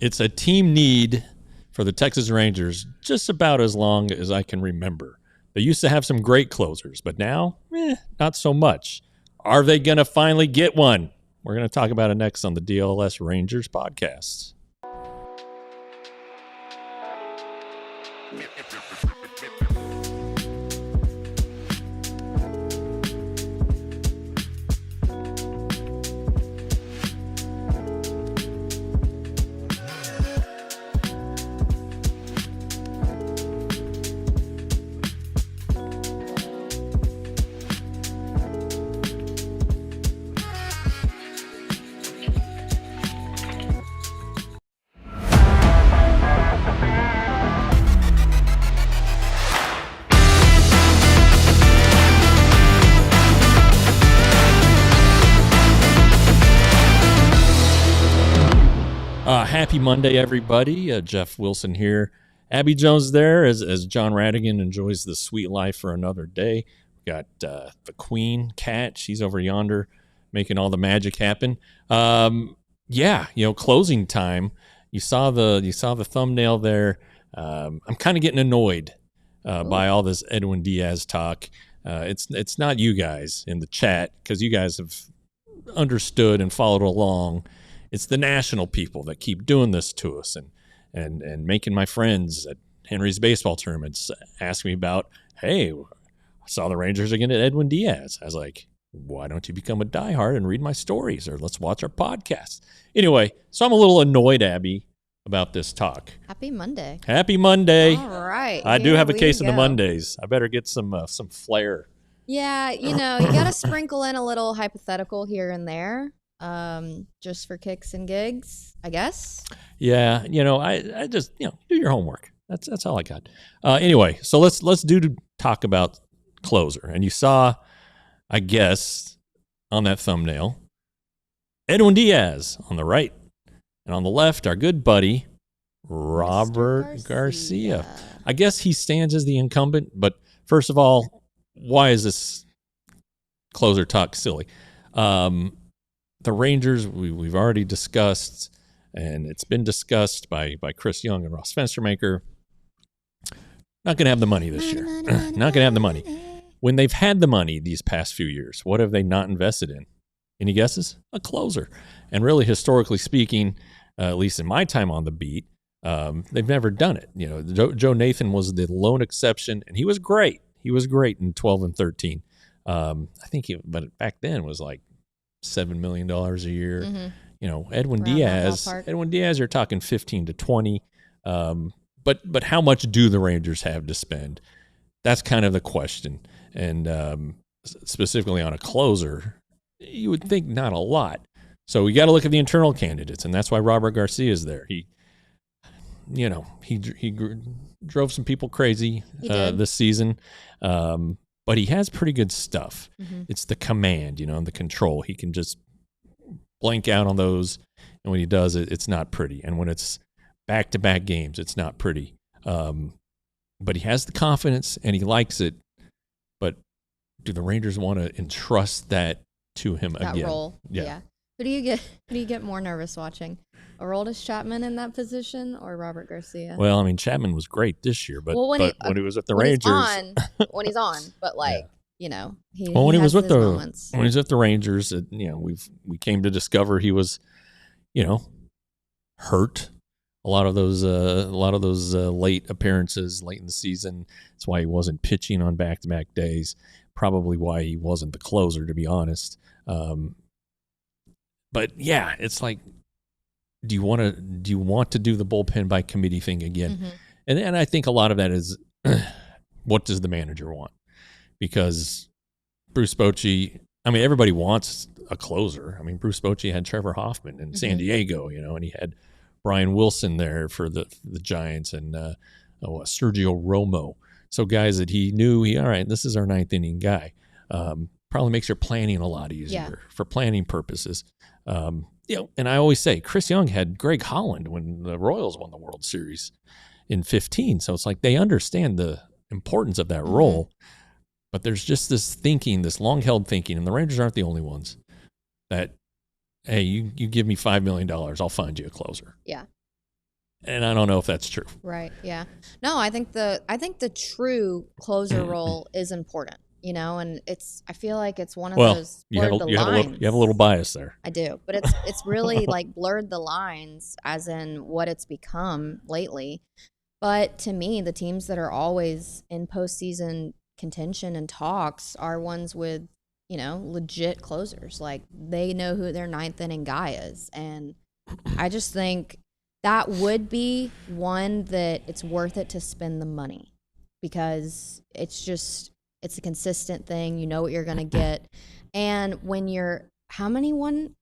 It's a team need for the Texas Rangers just about as long as I can remember. They used to have some great closers, but now, not so much. Are they going to finally get one? We're going to talk about it next on the DLLS Rangers podcast. Happy Monday, everybody. Jeff Wilson here. Abby Jones there as John Radigan enjoys the sweet life for another day. We got the Queen, Kat. She's over yonder making all the magic happen. Closing time. You saw the thumbnail there. I'm kind of getting annoyed by all this Edwin Diaz talk. It's not you guys in the chat because you guys have understood and followed along. It's the national people that keep doing this to us and making my friends at Henry's baseball tournaments ask me about, hey, I saw the Rangers again at Edwin Diaz. I was like, why don't you become a diehard and read my stories or let's watch our podcast? Anyway, so I'm a little annoyed, Abby, about this talk. Happy Monday. Happy Monday. All right. I do have a case of the Mondays. I better get some flair. Yeah, you got to sprinkle in a little hypothetical here and there. Just for kicks and gigs, I guess. Yeah, I just do your homework. That's all I got. Anyway, so let's talk about closer. And you saw, I guess, on that thumbnail, Edwin Diaz on the right, and on the left, our good buddy Robert Garcia. I guess he stands as the incumbent. But first of all, why is this closer talk silly? The Rangers, we've already discussed, and it's been discussed by Chris Young and Ross Fenstermaker. Not going to have the money this year. Not going to have the money. When they've had the money these past few years, what have they not invested in? Any guesses? A closer. And really, historically speaking, at least in my time on the beat, they've never done it. Joe Nathan was the lone exception, and he was great. He was great in 12 and 13. I think but back then was like $7 million a year. Mm-hmm. Edwin Diaz, you're talking 15 to 20. But how much do the Rangers have to spend? That's kind of the question. And specifically on a closer, you would think not a lot. So we got to look at the internal candidates, and that's why Robert Garcia is there. He drove some people crazy this season. But he has pretty good stuff. Mm-hmm. It's the command, and the control. He can just blank out on those. And when he does it, it's not pretty. And when it's back-to-back games, it's not pretty. But he has the confidence and he likes it. But do the Rangers want to entrust that to him again? That role. Yeah. Who do you get more nervous watching? Aroldis Chapman in that position or Robert Garcia? Well, I mean, Chapman was great this year, but when he was with the Rangers, when he's on, but like, when he was with the Rangers, we came to discover he was, hurt. A lot of those late appearances late in the season. That's why he wasn't pitching on back-to-back days. Probably why he wasn't the closer, to be honest. But yeah, it's like, do you want to do the bullpen by committee thing again? Mm-hmm. And I think a lot of that is what does the manager want? Because Bruce Bochy, everybody wants a closer. Bruce Bochy had Trevor Hoffman in San Diego, and he had Brian Wilson there for the Giants and Sergio Romo. So guys that he knew, all right, this is our ninth inning guy. Probably makes your planning a lot easier for planning purposes. And I always say Chris Young had Greg Holland when the Royals won the World Series in 15. So it's like they understand the importance of that role. But there's just this thinking, this long-held thinking, and the Rangers aren't the only ones, that, hey, you give me $5 million, I'll find you a closer. Yeah. And I don't know if that's true. Right. Yeah. No, I think the true closer role is important, and I feel like it's one of those blurred the lines. You have a little bias there. I do, but it's really like blurred the lines as in what it's become lately. But to me, the teams that are always in postseason contention and talks are ones with, legit closers. Like they know who their ninth inning guy is. And I just think that would be one that it's worth it to spend the money because it's a consistent thing. You know what you're going to get. And when how many one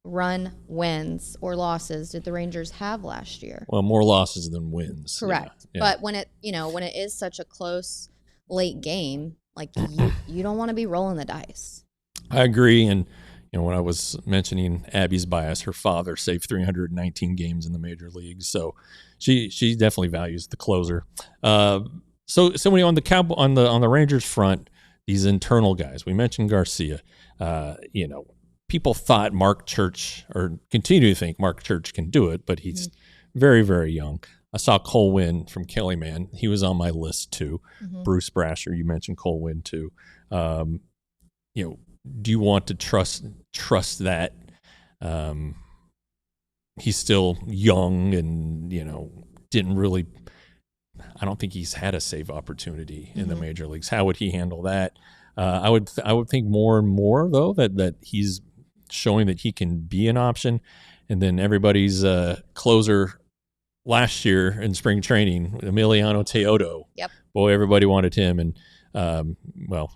run wins or losses did the Rangers have last year? Well, more losses than wins. Correct. Yeah. But when it is such a close late game, like you don't want to be rolling the dice. I agree. And when I was mentioning Abby's bias, her father saved 319 games in the major leagues, so she definitely values the closer. So when on the Rangers front, these internal guys, we mentioned Garcia. People thought Mark Church, or continue to think Mark Church can do it, but he's very, very young. I saw Cole Winn from Kellyman. He was on my list too. Mm-hmm. Bruce Brasher, you mentioned Cole Winn too. Do you want to trust that he's still young and didn't really? I don't think he's had a save opportunity in the major leagues. How would he handle that? I would think more and more though that he's showing that he can be an option. And then everybody's closer last year in spring training, Emiliano Teodo. Yep. Boy, everybody wanted him, and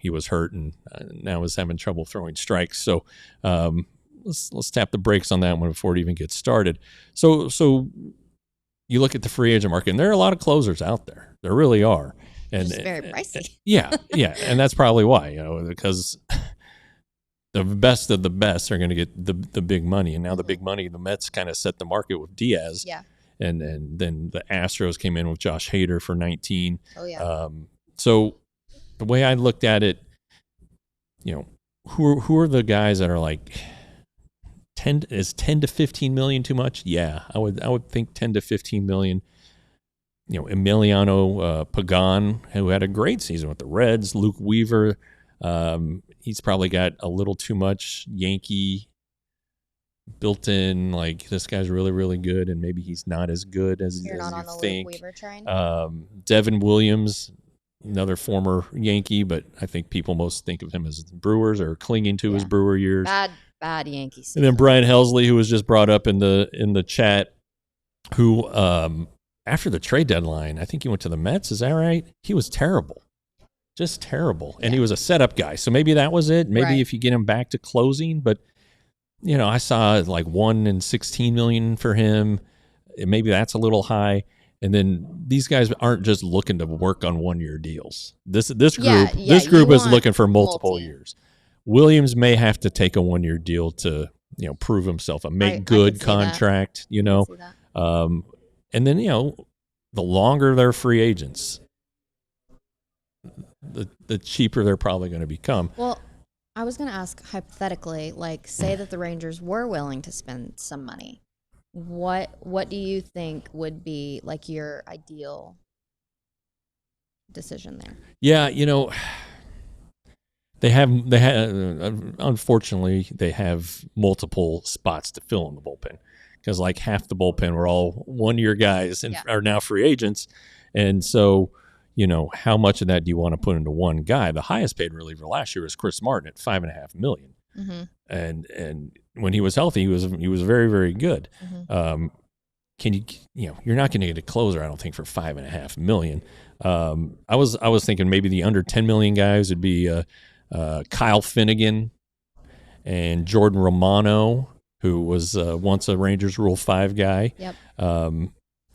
he was hurt and now is having trouble throwing strikes. So let's tap the brakes on that one before it even gets started. So you look at the free agent market, and there are a lot of closers out there. There really are. And it's very pricey. Yeah. And that's probably why, because the best of the best are going to get the big money. And now the big money, the Mets kind of set the market with Diaz. Yeah. And then the Astros came in with Josh Hader for 19. Oh, yeah. So the way I looked at it, who are the guys that are like 10 to 15 million too much? Yeah, I would think 10 to 15 million. Emiliano Pagan, who had a great season with the Reds. Luke Weaver, he's probably got a little too much Yankee built in. Like, this guy's really, really good, and maybe he's not as good as you think. Luke Weaver train. Devin Williams, another former Yankee, but I think people most think of him as Brewers or clinging to his Brewer years. Bad Yankees. And then Brian Helsley, who was just brought up in the chat, who after the trade deadline, I think he went to the Mets. Is that right? He was terrible, just terrible, and he was a setup guy. So maybe that was it. Maybe if you get him back to closing, but I saw like 1 and 16 million for him. Maybe that's a little high. And then these guys aren't just looking to work on 1-year deals. This group is looking for multiple years. Williams may have to take a 1-year deal to prove himself, a make good contract. And then the longer they're free agents, the cheaper they're probably going to become. Well, I was going to ask hypothetically, like, say that the Rangers were willing to spend some money. What do you think would be like your ideal decision there? Yeah, they have unfortunately they have multiple spots to fill in the bullpen, because like half the bullpen were all 1-year guys and are now free agents. And so, how much of that do you want to put into one guy? The highest paid reliever last year was Chris Martin at $5.5 million. Mm-hmm. And when he was healthy, he was very, very good. Mm-hmm. You're not going to get a closer, I don't think, for $5.5 million. I was thinking maybe the under 10 million guys would be Kyle Finnegan and Jordan Romano, who was once a Rangers Rule 5 guy. Yep. And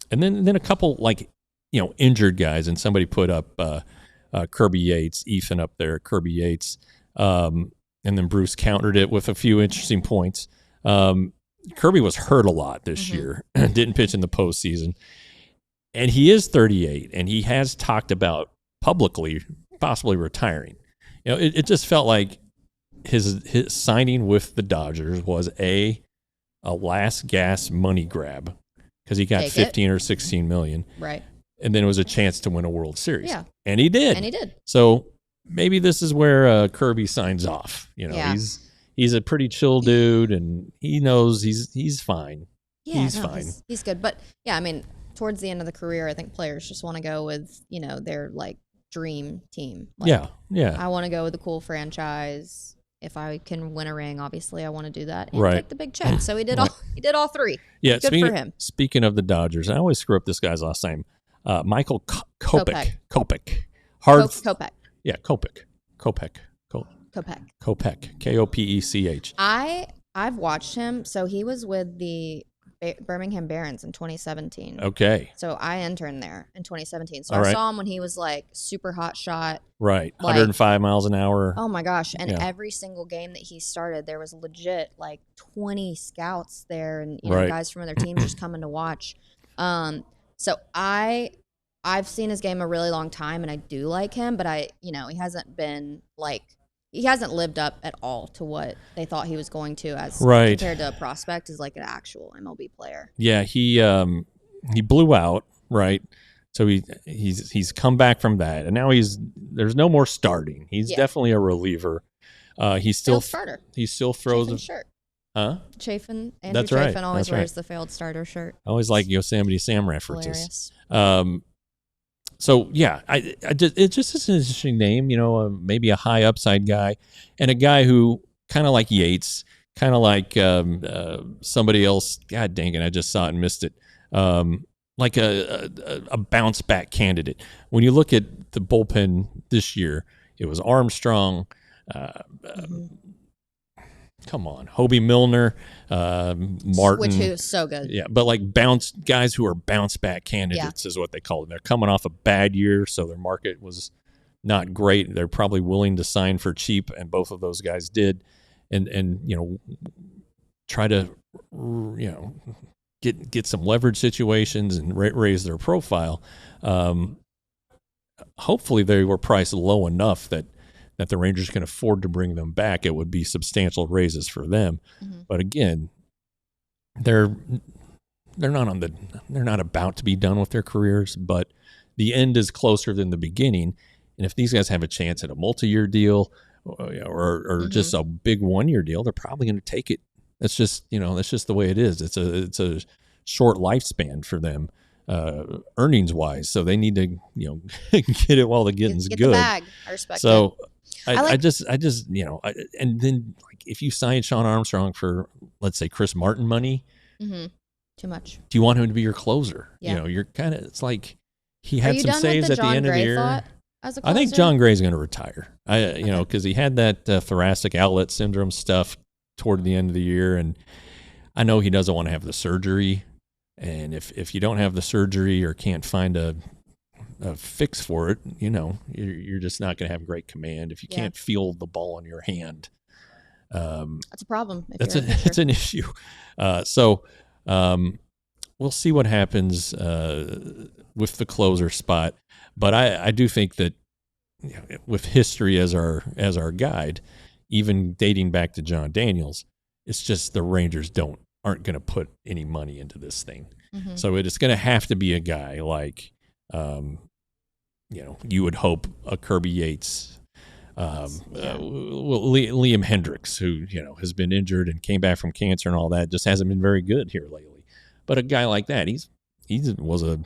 then a couple injured guys, and somebody put up Kirby Yates, Ethan up there, Kirby Yates. And then Bruce countered it with a few interesting points. Kirby was hurt a lot this year, didn't pitch in the postseason. And he is 38, and he has talked about publicly possibly retiring. It just felt like his signing with the Dodgers was a last gas money grab because he got Take 15 or 16 million. Right. And then it was a chance to win a World Series. Yeah. And he did. And he did. So maybe this is where Kirby signs off. You know, Yeah. he's a pretty chill dude, and he knows he's fine. Yeah, he's fine. He's good. But yeah, I mean, towards the end of the career, I think players just want to go with, you know, their like dream team. Like, yeah. I want to go with a cool franchise. If I can win a ring, obviously I want to do that and Right. take the big check. So he did all three. Yeah, Good for him. Speaking of the Dodgers, I always screw up this guy's last name. Michael Kopech. Kopech. Yeah, Kopech. Kopech. I've watched him. So he was with the Birmingham Barons in 2017. Okay. So I interned there in 2017. So All I right. saw him when he was like super hot shot. Right. Like, 105 miles an hour. Oh my gosh. And Yeah. every single game that he started, there was legit like 20 scouts there and you know, Right. guys from other teams just coming to watch. So I've seen his game a really long time and I do like him, but he hasn't lived up at all to what they thought he was going to as Right. compared to a prospect as like an actual MLB player. Yeah, he blew out, right? So he's come back from that, and now there's no more starting. He's definitely a reliever. He's still Failed starter. He still throws Chafin shirt. Huh? Chafin. Andrew That's right. Chafin always That's right. wears the failed starter shirt. I always like Yosemite Sam references. Hilarious. So yeah, it's just an interesting name, you know, maybe a high upside guy, and a guy who kind of like Yates, kind of like somebody else. God dang it, I just saw it and missed it. Like a bounce back candidate. When you look at the bullpen this year, it was Armstrong. Come on, Hobie Milner, Martin, Which is so good. yeah, but like guys who are bounce back candidates is what they call it. They're coming off a bad year, so their market was not great. They're probably willing to sign for cheap, and both of those guys did, and you know, try to get some leverage situations and raise their profile. Hopefully, they were priced low enough that the Rangers can afford to bring them back. It would be substantial raises for them. Mm-hmm. But again, they're not about to be done with their careers, but the end is closer than the beginning. And if these guys have a chance at a multi-year deal or just a big 1-year deal, they're probably going to take it. That's just the way it is. It's a short lifespan for them. Earnings wise, so they need to get it while the getting's get good. The bag. I respect so it. I just and then like if you sign Sean Armstrong for, let's say, Chris Martin money, too much. do you want him to be your closer? Yeah. You're kind of, it's like he had some saves at the end of the year. I think John Gray's going to retire. Because he had that thoracic outlet syndrome stuff toward the end of the year, and I know he doesn't want to have the surgery. And if you don't have the surgery or can't find a fix for it, you're just not going to have great command. If you can't feel the ball in your hand, that's a problem. It's an issue. So we'll see what happens with the closer spot. But I do think that with history as our guide, even dating back to John Daniels, it's just the Rangers aren't going to put any money into this thing. Mm-hmm. So it's going to have to be a guy like, you would hope a Kirby Yates, Liam Hendricks, who, has been injured and came back from cancer and all that, just hasn't been very good here lately. But a guy like that, he was a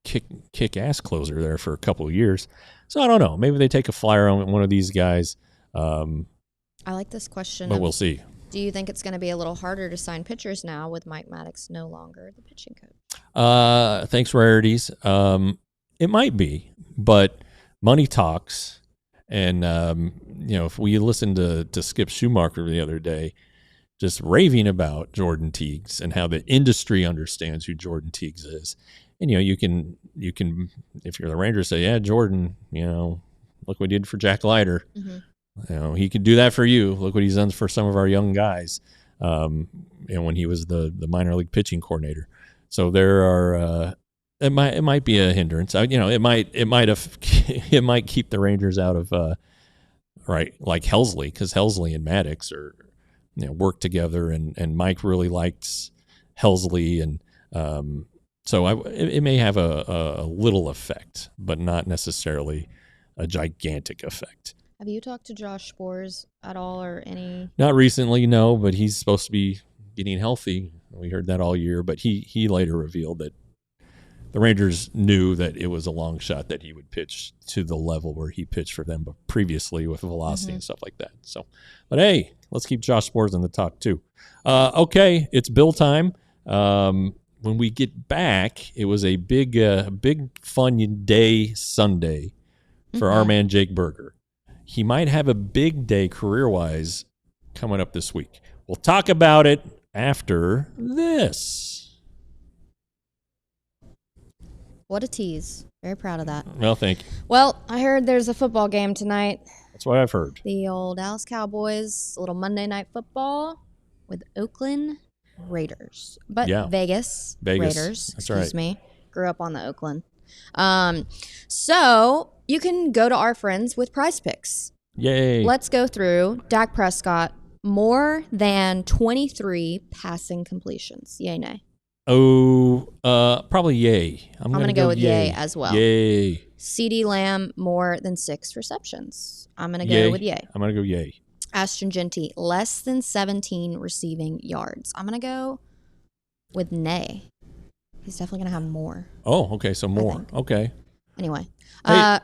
kick-ass closer there for a couple of years. So I don't know. Maybe they take a flyer on one of these guys. I like this question. But we'll see. Do you think it's going to be a little harder to sign pitchers now with Mike Maddox no longer the pitching coach? Thanks, Rarities. It might be, but money talks. And, if we listened to Skip Schumacher the other day, just raving about Jordan Teagues and how the industry understands who Jordan Teagues is. And, you can, if you're the Rangers, say, yeah, Jordan, look what he did for Jack Leiter. Mm-hmm. He could do that for you. Look what he's done for some of our young guys. When he was the minor league pitching coordinator. So there are, it might be a hindrance. It might keep the Rangers out of, like Helsley, because Helsley and Maddox are work together, and Mike really likes Helsley, and so it may have a little effect, but not necessarily a gigantic effect. Have you talked to Josh Spores at all or any? Not recently, no, but he's supposed to be getting healthy. We heard that all year, but he later revealed that the Rangers knew that it was a long shot that he would pitch to the level where he pitched for them previously with velocity and stuff like that. So, but hey, let's keep Josh Spores in the talk too. Okay, it's Bill time. When we get back, it was a big fun day Sunday for our man Jake Berger. He might have a big day career-wise coming up this week. We'll talk about it after this. What a tease. Very proud of that. Well, thank you. Well, I heard there's a football game tonight. That's what I've heard. The old Dallas Cowboys, a little Monday night football with Oakland Raiders. But Vegas Raiders, excuse me. Grew up on the Oakland. So you can go to our friends with Prize Picks. Yay. Let's go through Dak Prescott, more than 23 passing completions. Yay, nay? Oh, probably yay. I'm going to go with yay as well. Yay. CeeDee Lamb, more than 6 receptions. I'm going to go with yay. I'm going to go yay. Ashton Genty, less than 17 receiving yards. I'm going to go with nay. He's definitely going to have more. Oh, okay. So more. Okay. Anyway. Hey,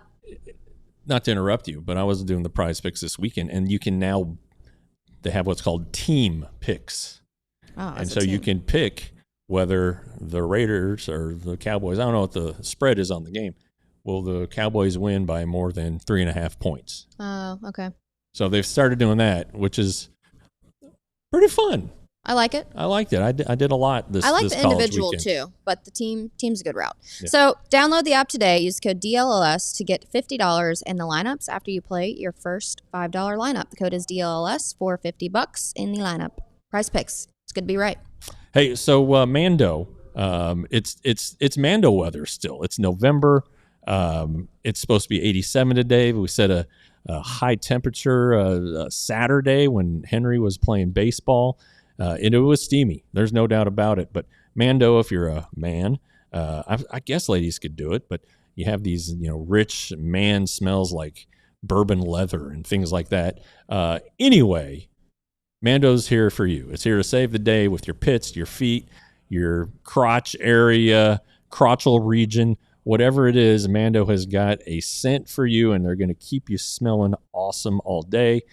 not to interrupt you, but I was doing the Prize Picks this weekend, and you can now, they have what's called team picks. Oh, and so you can pick whether the Raiders or the Cowboys, I don't know what the spread is on the game, will the Cowboys win by more than 3.5 points? Oh, okay. So they've started doing that, which is pretty fun. I like it. I liked it. I did a lot this I like this the college individual weekend. too, but the team's a good route. Yeah. So download the app today. Use code DLLS to get $50 in the lineups after you play your first $5 lineup. The code is DLLS for $50 in the lineup. Prize Picks. It's good to be right. Hey, so Mando, it's Mando weather still. It's November. It's supposed to be 87 today. But we set a high temperature Saturday when Henry was playing baseball. And it was steamy. There's no doubt about it. But Mando, if you're a man, I guess ladies could do it. But you have these, rich man smells like bourbon leather and things like that. Anyway, Mando's here for you. It's here to save the day with your pits, your feet, your crotch area, crotchal region, whatever it is. Mando has got a scent for you, and they're going to keep you smelling awesome all day.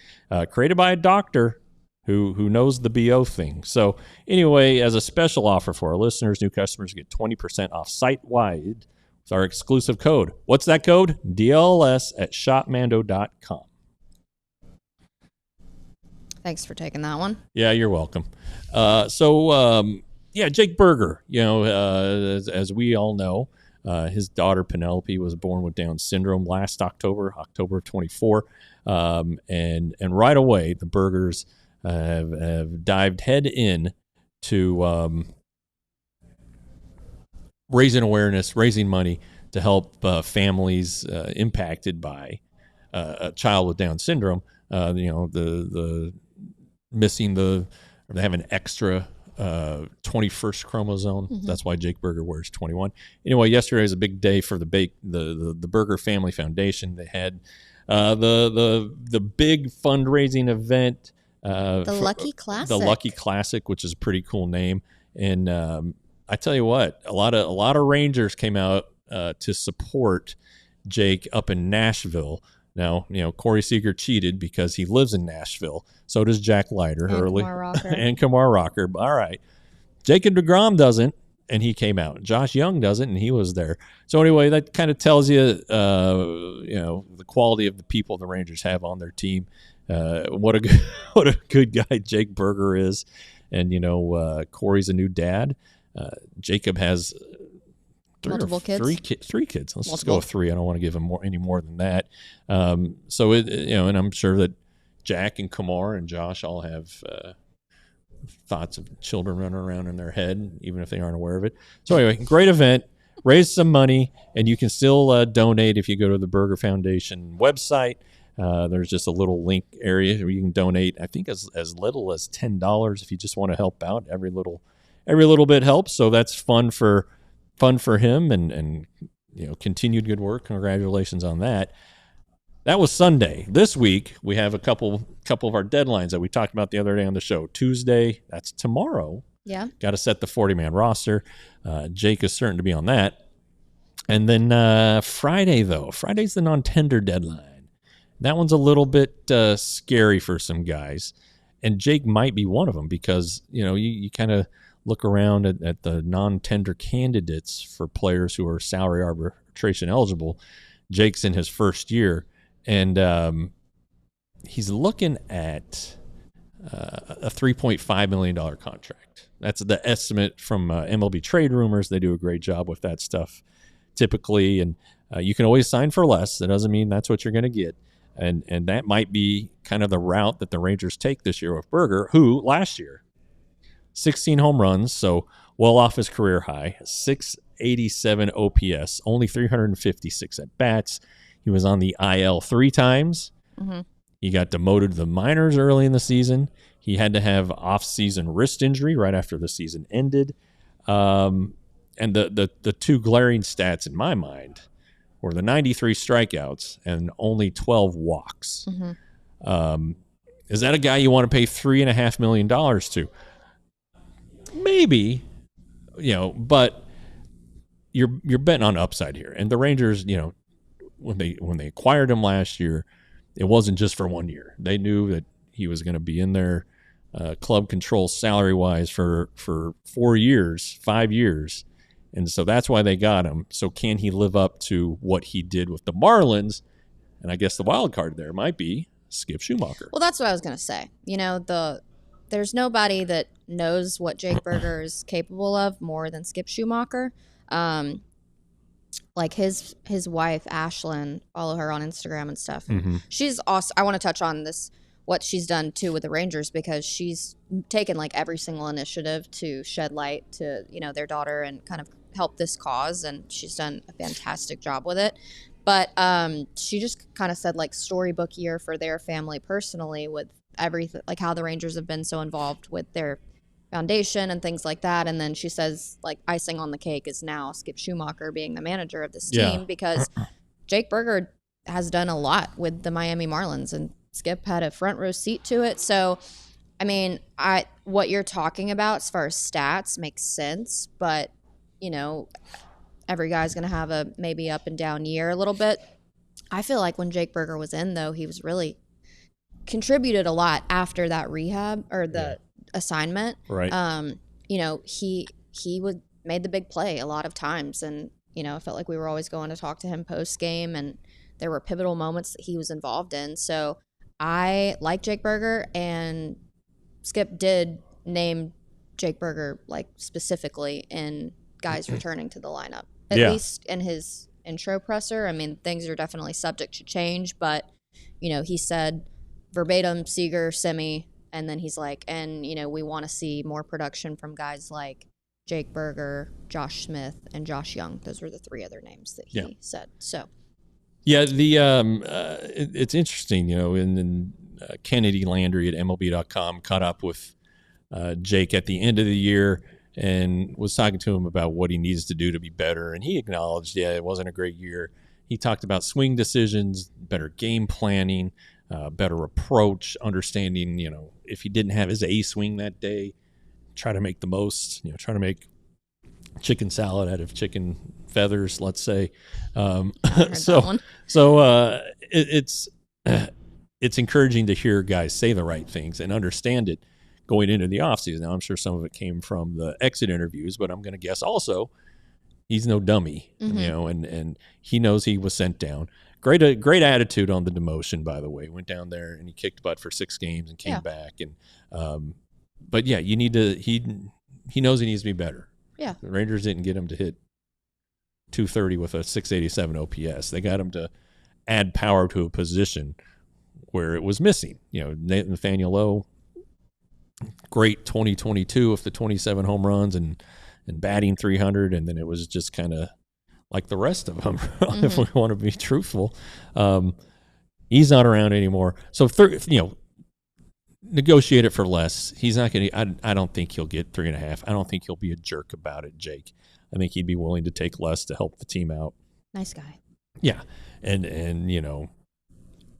Created by a doctor who knows the BO thing. So anyway, as a special offer for our listeners, new customers get 20% off site-wide with our exclusive code. What's that code? DLLS at shopmando.com. Thanks for taking that one. Yeah, you're welcome. Jake Berger, as we all know, his daughter Penelope was born with Down syndrome last October of 24. And right away, the Bergers have dived head in to raising awareness, raising money to help families impacted by a child with Down syndrome. The missing they have an extra 21st chromosome. Mm-hmm. That's why Jake Berger wears 21. Anyway, yesterday was a big day for the Berger Family Foundation. They had the big fundraising event. The Lucky Classic. The Lucky Classic, which is a pretty cool name. And I tell you what, a lot of Rangers came out to support Jake up in Nashville. Now, Corey Seager cheated because he lives in Nashville. So does Jack Leiter. And Kamar Rocker. All right. Jacob deGrom doesn't, and he came out. Josh Young doesn't, and he was there. So anyway, that kind of tells you, the quality of the people the Rangers have on their team. What a good guy Jake Berger is. And, Corey's a new dad. Jacob has multiple kids. Three kids. Let's just go with 3. I don't want to give him any more than that. So and I'm sure that Jack and Kamar and Josh all have thoughts of children running around in their head, even if they aren't aware of it. So anyway, great event. Raise some money, and you can still donate if you go to the Berger Foundation website. There's just a little link area where you can donate. I think as little as $10 if you just want to help out. Every little bit helps. So that's fun for him, and continued good work. Congratulations on that. That was Sunday. This week we have a couple of our deadlines that we talked about the other day on the show. Tuesday, that's tomorrow. Yeah. Got to set the 40-man roster. Jake is certain to be on that. And then Friday, though. Friday's the non-tender deadline. That one's a little bit scary for some guys. And Jake might be one of them because, you kind of look around at the non-tender candidates for players who are salary arbitration eligible. Jake's in his first year, and he's looking at a $3.5 million contract. That's the estimate from MLB Trade Rumors. They do a great job with that stuff typically, and you can always sign for less. That doesn't mean that's what you're going to get, and that might be kind of the route that the Rangers take this year with Berger, who last year 16 home runs, so well off his career high, 687 OPS, only 356 at bats. He was on the IL 3 times. Mm-hmm. He got demoted to the minors early in the season. He had to have off-season wrist injury right after the season ended. And the two glaring stats in my mind were the 93 strikeouts and only 12 walks. Mm-hmm. Is that a guy you want to pay $3.5 million to? Maybe, but you're betting on upside here. And the Rangers, when they acquired him last year, it wasn't just for 1 year. They knew that he was going to be in their club control salary wise for 5 years. And so that's why they got him. So can he live up to what he did with the Marlins? And I guess the wild card there might be Skip Schumacher. Well, that's what I was going to say. There's nobody that knows what Jake Berger is capable of more than Skip Schumacher. Like his wife, Ashlyn, follow her on Instagram and stuff. Mm-hmm. She's awesome. I want to touch on what she's done too with the Rangers, because she's taken like every single initiative to shed light to, their daughter and kind of help this cause. And she's done a fantastic job with it. But she just kind of said like storybook year for their family personally, with everything, like how the Rangers have been so involved with their foundation and things like that. And then she says like icing on the cake is now Skip Schumacher being the manager of this team, because Jake Berger has done a lot with the Miami Marlins, and Skip had a front row seat to it. So, I mean, what you're talking about as far as stats makes sense, but every guy's going to have a maybe up and down year a little bit. I feel like when Jake Berger was in, though, he was really contributed a lot after that rehab or the assignment. Right. He made the big play a lot of times, and I felt like we were always going to talk to him post game, and there were pivotal moments that he was involved in. So I like Jake Berger, and Skip did name Jake Berger like specifically in guys returning to the lineup, at least in his intro presser. I mean, things are definitely subject to change, but he said verbatim Seager, Semi, and then he's like, and we want to see more production from guys like Jake Berger, Josh Smith, and Josh Young. Those were the three other names that he said. So it's interesting, and Kennedy Landry at MLB.com caught up with Jake at the end of the year and was talking to him about what he needs to do to be better, and he acknowledged it wasn't a great year. He talked about swing decisions, better game planning, better approach, understanding, if he didn't have his A swing that day, try to make the most, try to make chicken salad out of chicken feathers, let's say. It's encouraging to hear guys say the right things and understand it going into the offseason. Now, I'm sure some of it came from the exit interviews, but I'm going to guess also he's no dummy, and he knows he was sent down. Great attitude on the demotion, by the way. Went down there and he kicked butt for 6 games and came back. And but you need to. He knows he needs to be better. Yeah, the Rangers didn't get him to hit 230 with a 687 OPS. They got him to add power to a position where it was missing. Nathaniel Lowe, great 2022 with the 27 home runs and batting 300, and then it was just kind of like the rest of them, if we want to be truthful. He's not around anymore. So, negotiate it for less. He's not going to. I don't think he'll get 3.5. I don't think he'll be a jerk about it, Jake. I think he'd be willing to take less to help the team out. Nice guy. Yeah, and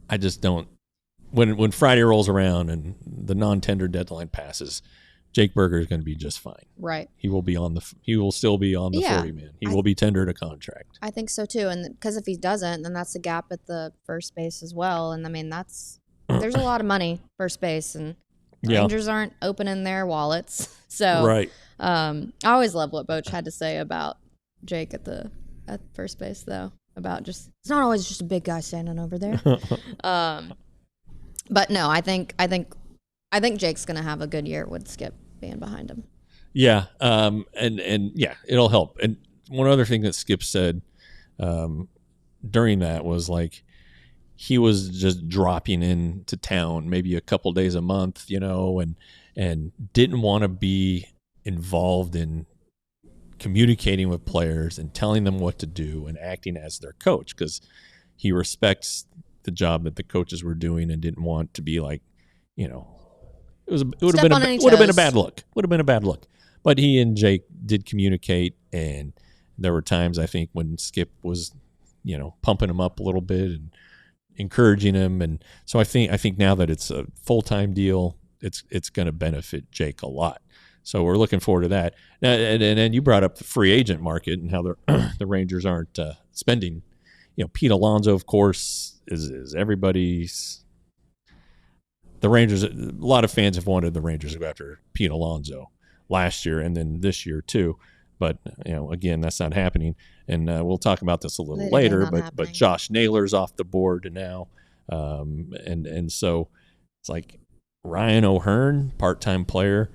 I just don't. When Friday rolls around and the non-tender deadline passes, Jake Berger is going to be just fine. Right. He will still be on the 40-man. He will be tendered a contract. I think so too, and because if he doesn't, then that's a gap at the first base as well. And I mean, there's a lot of money first base, and Rangers aren't opening their wallets. So right. I always love what Boch had to say about Jake at first base, though. About just it's not always just a big guy standing over there. But no, I think Jake's gonna have a good year with Skip being behind him. Yeah, and yeah, it'll help. And one other thing that Skip said during that was like he was just dropping into town maybe a couple days a month, and didn't want to be involved in communicating with players and telling them what to do and acting as their coach, because he respects the job that the coaches were doing and didn't want to be like, it would have been a bad look. Would have been a bad look. But he and Jake did communicate, and there were times I think when Skip was, pumping him up a little bit and encouraging him, and so I think now that it's a full-time deal, it's going to benefit Jake a lot. So we're looking forward to that. And you brought up the free agent market and how the Rangers aren't spending. Pete Alonso, of course, is everybody's. The Rangers, a lot of fans have wanted the Rangers to go after Pete Alonso last year and then this year too. But, again, that's not happening. And we'll talk about this a little later. But Josh Naylor's off the board now. And so it's like Ryan O'Hearn, part-time player,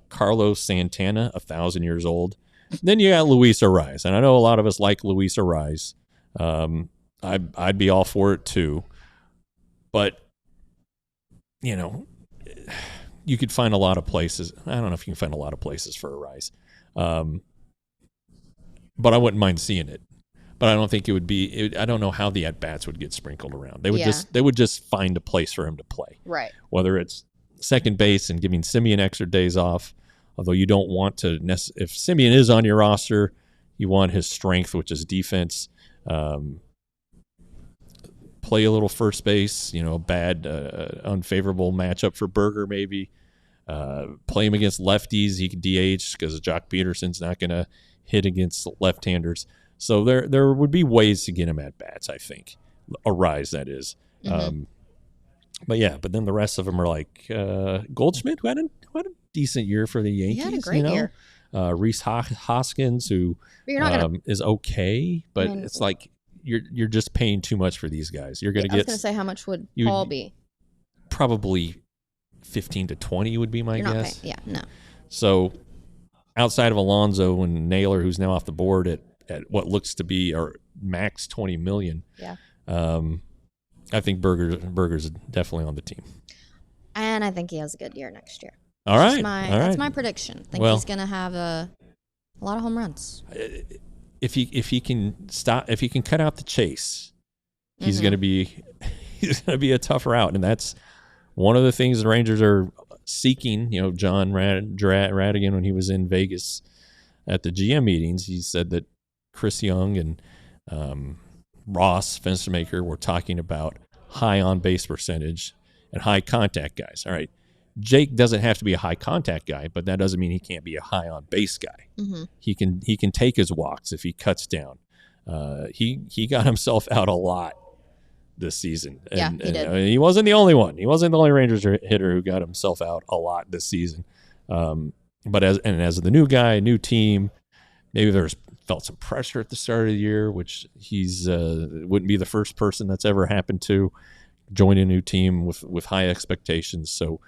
Carlos Santana, 1,000 years old. Then you got Luis Arraez. And I know a lot of us like Luis Arraez. I'd be all for it too. But, you could find a lot of places. I don't know if you can find a lot of places for Arraez. But I wouldn't mind seeing it. But I don't think it would be. I don't know how the at-bats would get sprinkled around. They would just find a place for him to play. Right. Whether it's second base and giving Simeon extra days off, although you don't want to. If Simeon is on your roster, you want his strength, which is defense. Play a little first base. A bad, unfavorable matchup for Berger maybe. Play him against lefties. He can DH because Jock Peterson's not going to hit against left-handers. So there would be ways to get him at bats, I think. Arraez, that is. Mm-hmm. But then the rest of them are like Goldschmidt, who had a decent year for the Yankees. He had a great year. Reese Hoskins, who is okay, but it's like you're just paying too much for these guys. You're going to get. I was going to say, how much would Paul be? Probably 15 to 20 would be my guess. Yeah, no. So outside of Alonso and Naylor, who's now off the board at what looks to be our max $20 million. Yeah. I think Berger's definitely on the team. And I think he has a good year next year. All right. That's my prediction. I think he's going to have a lot of home runs. If he can cut out the chase, he's going to be a tough route, and that's one of the things the Rangers are seeking. John Radigan, when he was in Vegas at the GM meetings, he said that Chris Young and Ross Fenstermaker were talking about high on base percentage and high contact guys. All right. Jake doesn't have to be a high contact guy, but that doesn't mean he can't be a high on base guy. Mm-hmm. He can take his walks if he cuts down. He got himself out a lot this season. And, he did. He wasn't the only one. He wasn't the only Rangers hitter who got himself out a lot this season. But as the new guy, new team, maybe there's felt some pressure at the start of the year, which he's wouldn't be the first person that's ever happened to join a new team with high expectations. So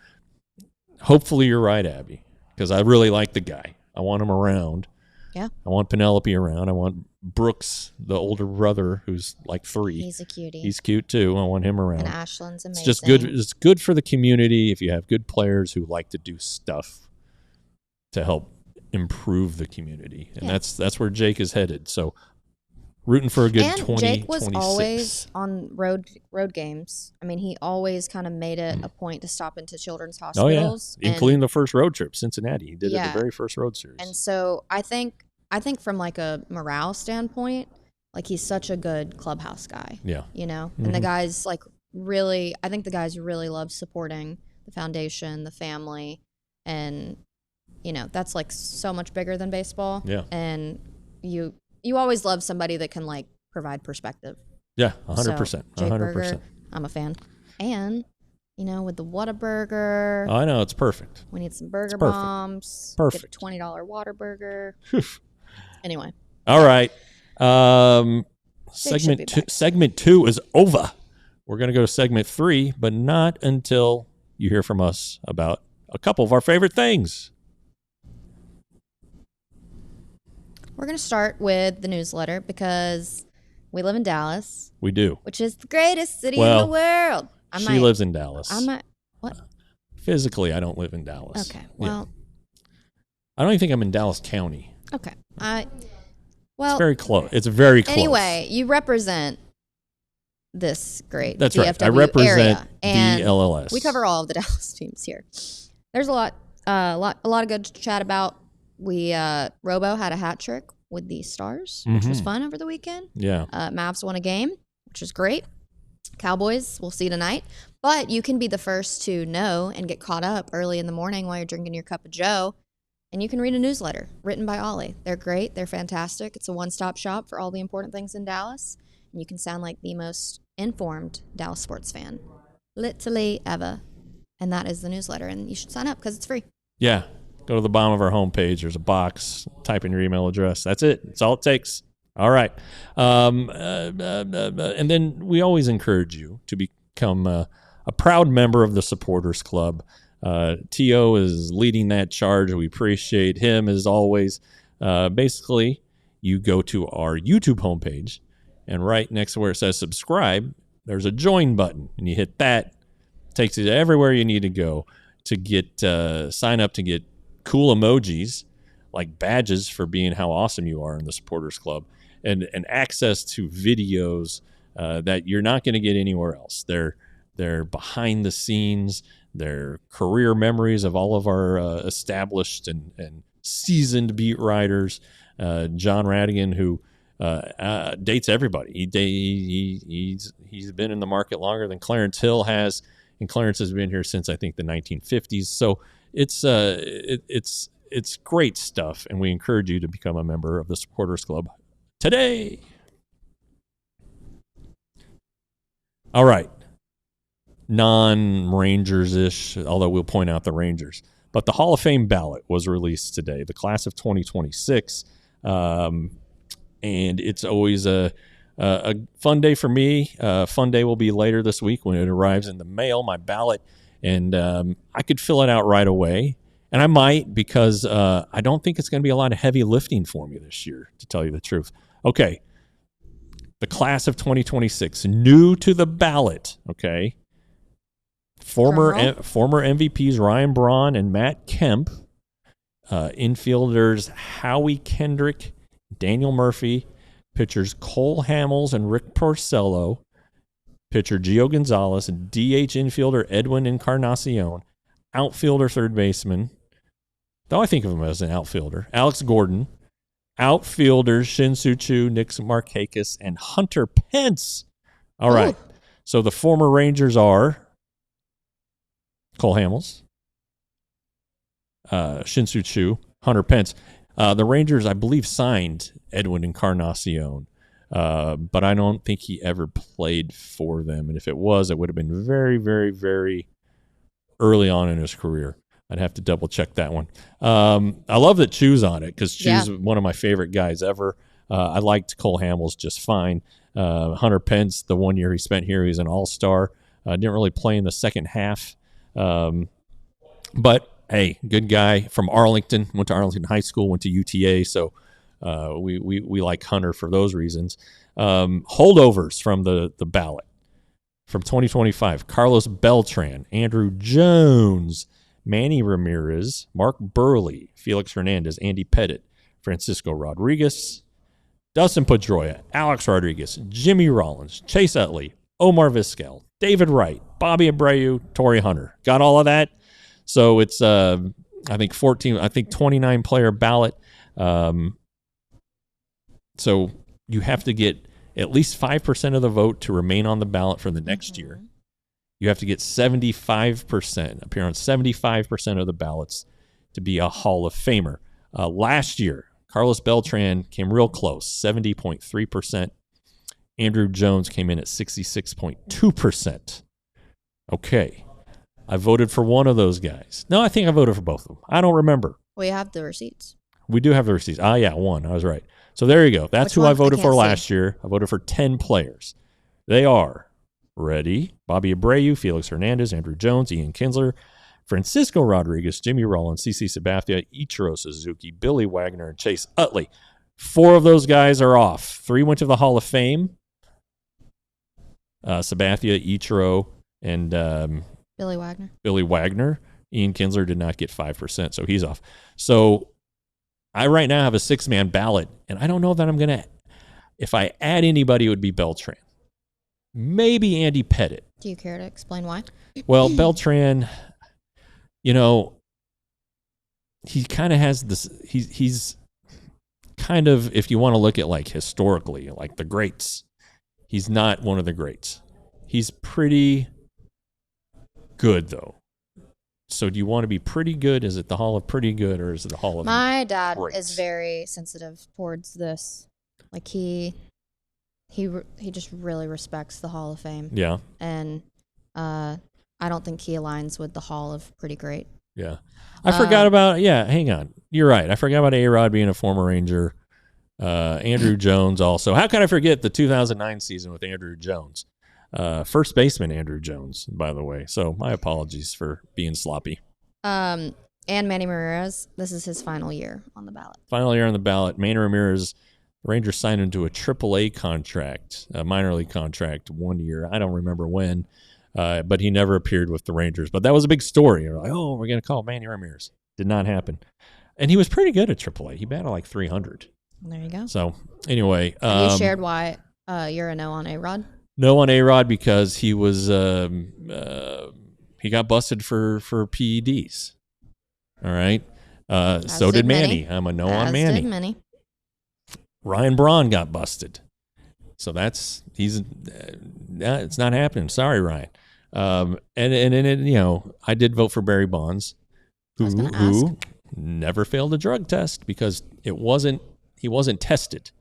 hopefully you're right, Abby, because I really like the guy. I want him around. Yeah. I want Penelope around. I want Brooks, the older brother, who's like 3. He's a cutie. He's cute too. I want him around. And Ashland's amazing. It's just good. It's good for the community if you have good players who like to do stuff to help improve the community, and that's where Jake is headed. So Rooting for a good and 2026. Jake was always on road games. I mean, he always kind of made it a point to stop into children's hospitals. Including the first road trip, Cincinnati. He did it the very first road series. And so I think from like a morale standpoint, like he's such a good clubhouse guy. Yeah. You know? And the guys like really, I think the guys really love supporting the foundation, the family, and you know, that's like so much bigger than baseball. Yeah. And you always love somebody that can like provide perspective. Yeah, 100%. So, Jake 100%. Burger, I'm a fan. And, you know, with the Whataburger. Oh, I know, it's perfect. We need some burger bombs. Perfect. Get a $20 Whataburger. Anyway. All right. Segment 2 is over. We're going to go to segment 3, but not until you hear from us about a couple of our favorite things. We're going to start with the newsletter because we live in Dallas. We do. Which is the greatest city in the world. She lives in Dallas. What? Physically, I don't live in Dallas. Okay, well. I don't even think I'm in Dallas County. Okay. It's very close. It's very close. Anyway, you represent this great That's DFW right. I represent area, DLLS. We cover all of the Dallas teams here. There's a lot of good to chat about. Robo had a hat trick with the Stars, which was fun over the weekend. Yeah. Mavs won a game, which is great. Cowboys, we'll see tonight. But you can be the first to know and get caught up early in the morning while you're drinking your cup of joe. And you can read a newsletter written by Ollie. They're great. They're fantastic. It's a one-stop shop for all the important things in Dallas. And you can sound like the most informed Dallas sports fan, literally ever. And that is the newsletter. And you should sign up because it's free. Yeah. Go to the bottom of our homepage. There's a box. Type in your email address. That's it. That's all it takes. All right. And then we always encourage you to become a proud member of the Supporters Club. T.O. is leading that charge. We appreciate him as always. Basically, you go to our YouTube homepage, and right next to where it says subscribe, there's a join button, and you hit that. It takes you to everywhere you need to go to get sign up to get cool emojis like badges for being how awesome you are in the Supporters Club, and access to videos that you're not going to get anywhere else. They're behind the scenes. They're career memories of all of our established and seasoned beat writers. John Radigan, who dates everybody. He's been in the market longer than Clarence Hill has, and Clarence has been here since I think the 1950s. So it's great stuff, and we encourage you to become a member of the Supporters Club today. All right. Non-Rangers-ish, although we'll point out the Rangers. But the Hall of Fame ballot was released today, the class of 2026. And it's always a fun day for me. Fun day will be later this week when it arrives in the mail, my ballot. And I could fill it out right away. And I might, because I don't think it's going to be a lot of heavy lifting for me this year, to tell you the truth. Okay. The class of 2026, new to the ballot, okay? Former MVPs Ryan Braun and Matt Kemp. Infielders Howie Kendrick, Daniel Murphy. Pitchers Cole Hamels and Rick Porcello. Pitcher Gio Gonzalez. DH infielder Edwin Encarnacion. Outfielder third baseman, though I think of him as an outfielder, Alex Gordon. Outfielders Shin-Soo Choo, Nick Markakis, and Hunter Pence. All right. So the former Rangers are Cole Hamels, Shin-Soo Choo, Hunter Pence. The Rangers, I believe, signed Edwin Encarnacion, but I don't think he ever played for them. And if it was, it would have been very, very, very early on in his career. I'd have to double check that one. I love that Choo's on it because Choo's one of my favorite guys ever. I liked Cole Hamels just fine. Hunter Pence, the 1 year he spent here, he was an all-star. Didn't really play in the second half. But, hey, good guy from Arlington. Went to Arlington High School, went to UTA. So we like Hunter for those reasons. Holdovers from the ballot. From 2025, Carlos Beltran, Andrew Jones, Manny Ramirez, Mark Burley, Felix Hernandez, Andy Pettit, Francisco Rodriguez, Dustin Pedroia, Alex Rodriguez, Jimmy Rollins, Chase Utley, Omar Vizquel, David Wright, Bobby Abreu, Torrey Hunter. Got all of that? So it's, I think 29 player ballot. So you have to get at least 5% of the vote to remain on the ballot for the next year. You have to get 75%, appear on 75% of the ballots to be a Hall of Famer. Last year, Carlos Beltran came real close, 70.3%. Andrew Jones came in at 66.2%. Okay. I voted for one of those guys. No, I think I voted for both of them. I don't remember. We have the receipts. We do have the receipts. Ah, yeah, one. I was right. So there you go. That's Which who one? I voted for see. last year. I voted for 10 players. They are, ready, Bobby Abreu, Felix Hernandez, Andrew Jones, Ian Kinsler, Francisco Rodriguez, Jimmy Rollins, CC Sabathia, Ichiro Suzuki, Billy Wagner, and Chase Utley. 4 of those guys are off. 3 went to the Hall of Fame. Sabathia, Ichiro, and Billy Wagner. Ian Kinsler did not get 5%, so he's off. So I right now have a 6-man ballot, and I don't know that I'm going to, if I add anybody, it would be Beltran. Maybe Andy Pettit. Do you care to explain why? Well, Beltran, he kind of has this, he's kind of, if you want to look at like historically, like the greats, he's not one of the greats. He's pretty good, though. So do you want to be pretty good? Is it the Hall of Pretty Good, or is it the Hall of My dad Greats? is very sensitive towards this. Like he just really respects the Hall of Fame. Yeah. And I don't think he aligns with the Hall of Pretty Great. Yeah. I forgot about, hang on. You're right. I forgot about A-Rod being a former Ranger. Andrew Jones also. How can I forget the 2009 season with Andrew Jones? First baseman Andrew Jones, by the way. So my apologies for being sloppy. And Manny Ramirez, this is his final year on the ballot. Final year on the ballot. Manny Ramirez, Rangers signed him to a AAA contract, a minor league contract, 1 year. I don't remember when, but he never appeared with the Rangers. But that was a big story. You're like, oh, we're going to call Manny Ramirez. Did not happen. And he was pretty good at AAA. He batted like 300. There you go. So anyway. Have you shared why you're a no on A-Rod? No on A-Rod because he was he got busted for PEDs. All right. So did Manny. I'm a no on Manny. Did Manny. Ryan Braun got busted. So it's not happening. Sorry, Ryan. And I did vote for Barry Bonds, who never failed a drug test because he wasn't tested.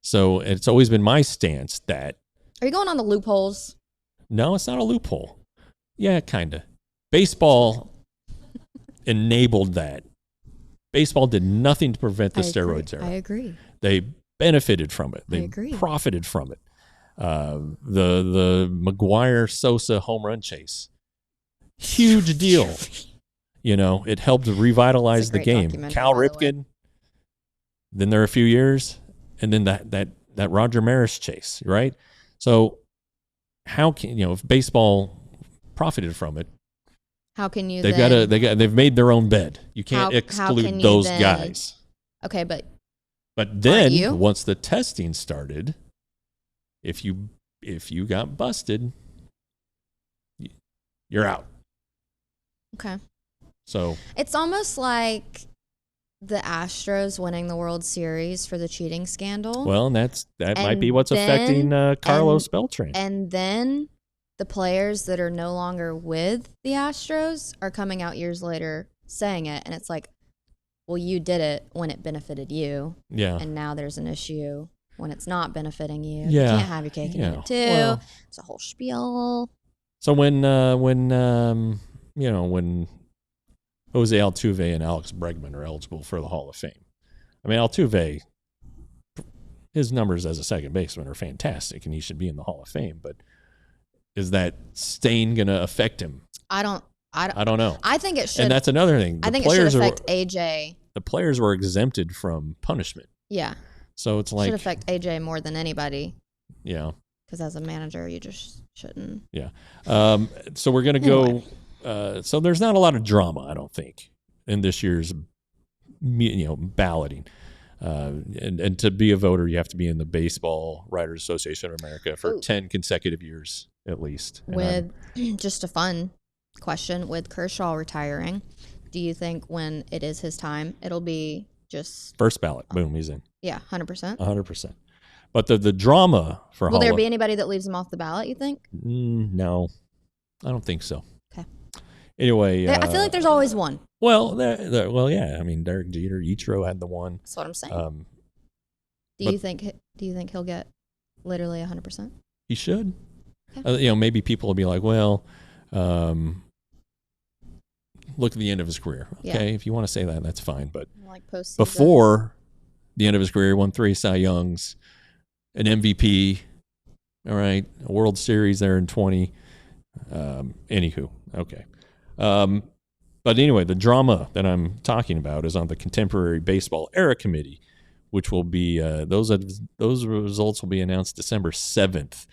So it's always been my stance that. Are you going on the loopholes? No, it's not a loophole. Yeah, kind of. Baseball enabled that. Baseball did nothing to prevent the steroids era. I agree. They benefited from it. They agree. profited from it. The McGuire-Sosa home run chase. Huge deal. It helped revitalize the game. Cal Ripken. Then there are a few years, and then that Roger Maris chase, right? So how can if baseball profited from it? How can you? They've made their own bed. You can't exclude those guys. Okay, but then once the testing started, if you got busted, you're out. Okay. So it's almost like the Astros winning the World Series for the cheating scandal. Well, that might be what's affecting Carlos Beltran. And then the players that are no longer with the Astros are coming out years later saying it, and it's like, well, you did it when it benefited you. Yeah. And now there's an issue when it's not benefiting you. Yeah. You can't have your cake and eat it too. Well, it's a whole spiel. So when Jose Altuve and Alex Bregman are eligible for the Hall of Fame. I mean, Altuve, his numbers as a second baseman are fantastic, and he should be in the Hall of Fame. But is that stain going to affect him? I don't know. I think it should. And that's another thing. I think it should affect AJ. The players were exempted from punishment. Yeah. So it's like. It should affect AJ more than anybody. Yeah. Because as a manager, you just shouldn't. Yeah. So we're going to go. So there's not a lot of drama, I don't think, in this year's balloting. And to be a voter, you have to be in the Baseball Writers Association of America for 10 consecutive years at least. With just a fun question, with Kershaw retiring, do you think when it is his time, it'll be just first ballot? Boom, he's in. Yeah, 100%. 100%. But the drama for will there be anybody that leaves him off the ballot? You think? No, I don't think so. Okay. Anyway, I feel like there's always one. Well, yeah. I mean, Derek Jeter, Ichiro had the one. That's what I'm saying. Do you think he'll get literally 100%? He should. Okay. Maybe people will be like, well, look at the end of his career. Okay, if you want to say that, that's fine. But like postseason. Before the end of his career, he won 3 Cy Youngs, an MVP. All right, a World Series there in 20. Anywho, okay. But anyway, the drama that I'm talking about is on the Contemporary Baseball Era Committee, which will be those results will be announced December 7th.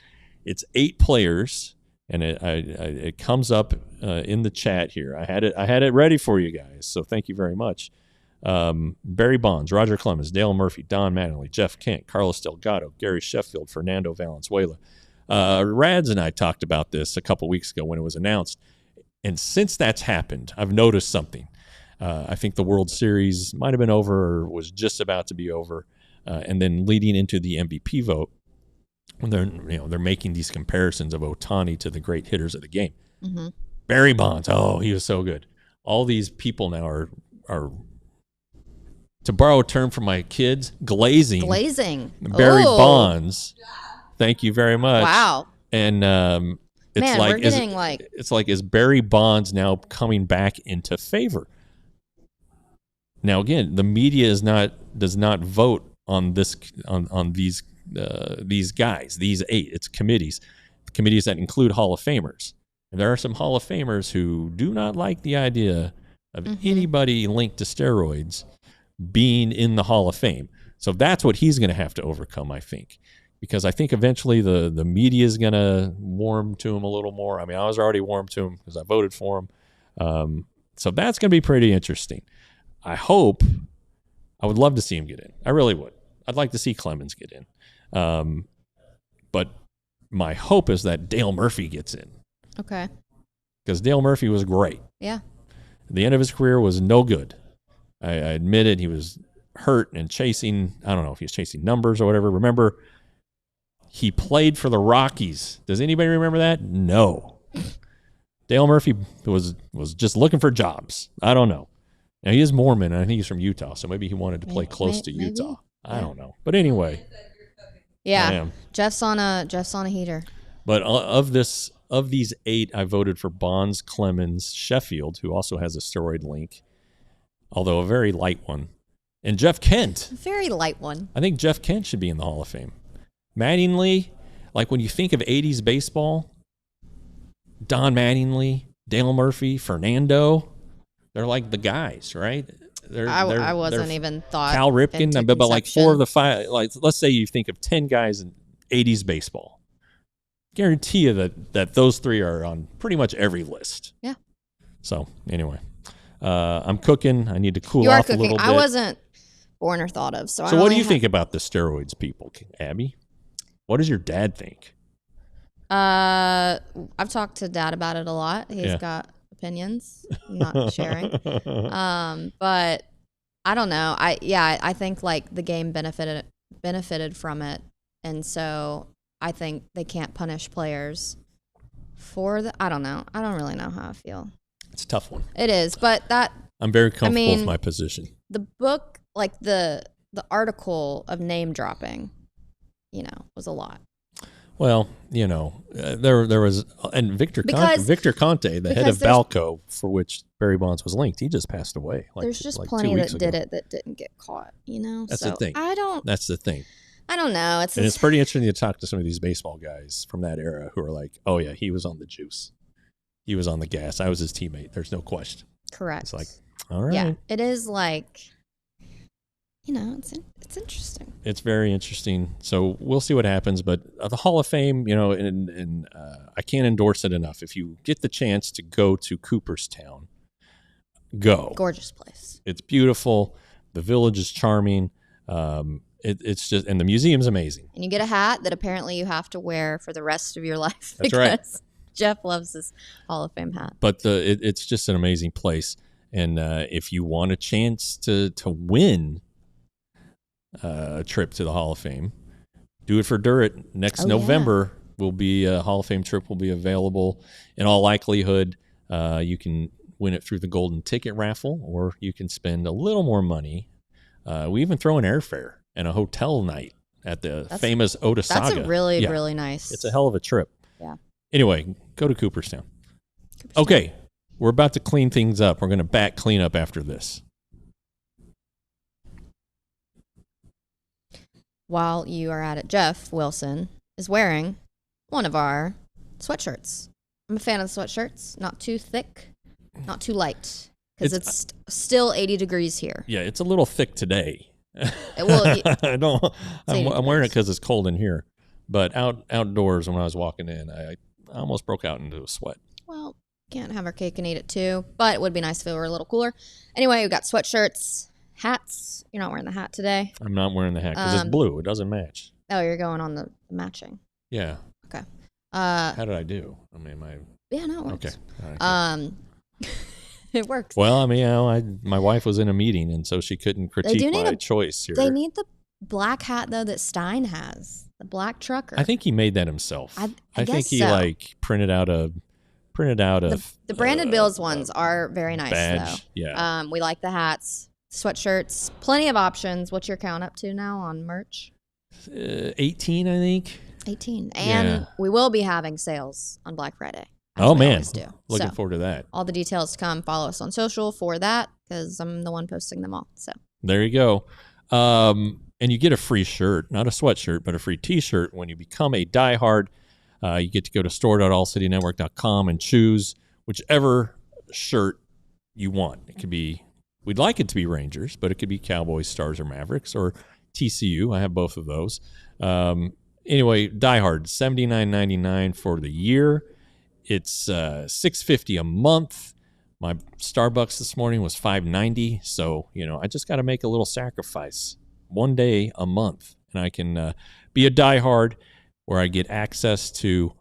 It's 8 players, and it comes up in the chat here. I had it ready for you guys, so thank you very much. Barry Bonds, Roger Clemens, Dale Murphy, Don Mattingly, Jeff Kent, Carlos Delgado, Gary Sheffield, Fernando Valenzuela. Rads and I talked about this a couple weeks ago when it was announced. And since that's happened, I've noticed something. I think the World Series might have been over or was just about to be over. And then leading into the MVP vote, when they're making these comparisons of Ohtani to the great hitters of the game. Mm-hmm. Barry Bonds, he was so good. All these people now are to borrow a term from my kids, glazing. Barry Bonds. Thank you very much. Wow. And we're getting it's like, is Barry Bonds now coming back into favor? Now again, the media does not vote on this on these guys, these 8. It's committees that include Hall of Famers. And there are some Hall of Famers who do not like the idea of anybody linked to steroids being in the Hall of Fame. So that's what he's going to have to overcome, I think. Because I think eventually the media is going to warm to him a little more. I mean, I was already warm to him because I voted for him. So that's going to be pretty interesting. I would love to see him get in. I really would. I'd like to see Clemens get in. But my hope is that Dale Murphy gets in. Okay. Because Dale Murphy was great. Yeah. The end of his career was no good. I admit it. He was hurt and chasing, I don't know if he was chasing numbers or whatever. Remember, he played for the Rockies. Does anybody remember that? No. Dale Murphy was just looking for jobs. I don't know. Now, he is Mormon, and I think he's from Utah, so maybe he wanted to play close to Utah. I don't know. But anyway. Yeah. Jeff's on a heater. But of these 8, I voted for Bonds, Clemens, Sheffield, who also has a steroid link, although a very light one, and Jeff Kent. Very light one. I think Jeff Kent should be in the Hall of Fame. Mattingly, like when you think of 80s baseball, Don Mattingly, Dale Murphy, Fernando, they're like the guys, right? I wasn't even thought. Cal Ripken, but like 4 of the 5, like let's say you think of 10 guys in 80s baseball. Guarantee you that those 3 are on pretty much every list. Yeah. So anyway, I'm cooking. I need to cool off a little bit. I wasn't born or thought of. So what do you think about the steroids people, Abby? What does your dad think? I've talked to Dad about it a lot. He's got opinions. I'm not sharing. But I don't know. I think like the game benefited from it, and so I think they can't punish players for I don't know. I don't really know how I feel. It's a tough one. It is, but I'm very comfortable with my position. The book, like the article of name dropping, was a lot. Well, there was, and Victor Conte, the head of Balco, for which Barry Bonds was linked, he just passed away. There's just plenty that did it that didn't get caught, That's the thing. That's the thing. I don't know. It's pretty interesting to talk to some of these baseball guys from that era who are like, oh yeah, he was on the juice. He was on the gas. I was his teammate. There's no question. Correct. It's like, all right. Yeah, it is like, it's interesting. It's very interesting. So we'll see what happens. But the Hall of Fame, and I can't endorse it enough. If you get the chance to go to Cooperstown, go. Gorgeous place. It's beautiful. The village is charming. It's just, and the museum's amazing. And you get a hat that apparently you have to wear for the rest of your life. That's right. Jeff loves his Hall of Fame hat. But it's just an amazing place. And if you want a chance to win a trip to the Hall of Fame, do it for Durrett. Next November will be a Hall of Fame trip will be available. In all likelihood, you can win it through the golden ticket raffle, or you can spend a little more money. We even throw an airfare and a hotel night at the famous Otasaga. That's a really nice. It's a hell of a trip. Yeah. Anyway, go to Cooperstown. Okay, we're about to clean things up. We're going to back clean up after this. While you are at it, Jeff Wilson is wearing one of our sweatshirts. I'm a fan of the sweatshirts. Not too thick, not too light, because it's still 80 degrees here. Yeah, it's a little thick today. Well, I'm wearing it because it's cold in here, but outdoors when I was walking in, I almost broke out into a sweat. Well, can't have our cake and eat it too, but it would be nice if it were a little cooler. Anyway, we've got sweatshirts, hats. You're not wearing the hat today. I'm not wearing the hat because it's blue. It doesn't match. Oh, you're going on the matching. Yeah. Okay. How did I do? I mean, yeah, no, it works. Okay. Right, it works. Well, I mean, my wife was in a meeting, and so she couldn't critique my choice here. They need the black hat though that Stein has, the black trucker. I think he made that himself. I think he so. Printed out a. The Brandon Bills ones are very nice badge. Though. Yeah. We like the hats, sweatshirts, plenty of options. What's your count up to now on merch? 18, I think. 18, and we will be having sales on Black Friday. Oh man, looking forward to that. All the details to come. Follow us on social for that because I'm the one posting them all. So there you go. And you get a free shirt, not a sweatshirt, but a free T-shirt when you become a diehard. You get to go to store.allcitynetwork.com and choose whichever shirt you want. It could be, we'd like it to be Rangers, but it could be Cowboys, Stars, or Mavericks, or TCU. I have both of those. Anyway, diehard, $79.99 for the year. It's $6.50 a month. My Starbucks this morning was $5.90. So, I just got to make a little sacrifice one day a month, and I can be a diehard where I get access to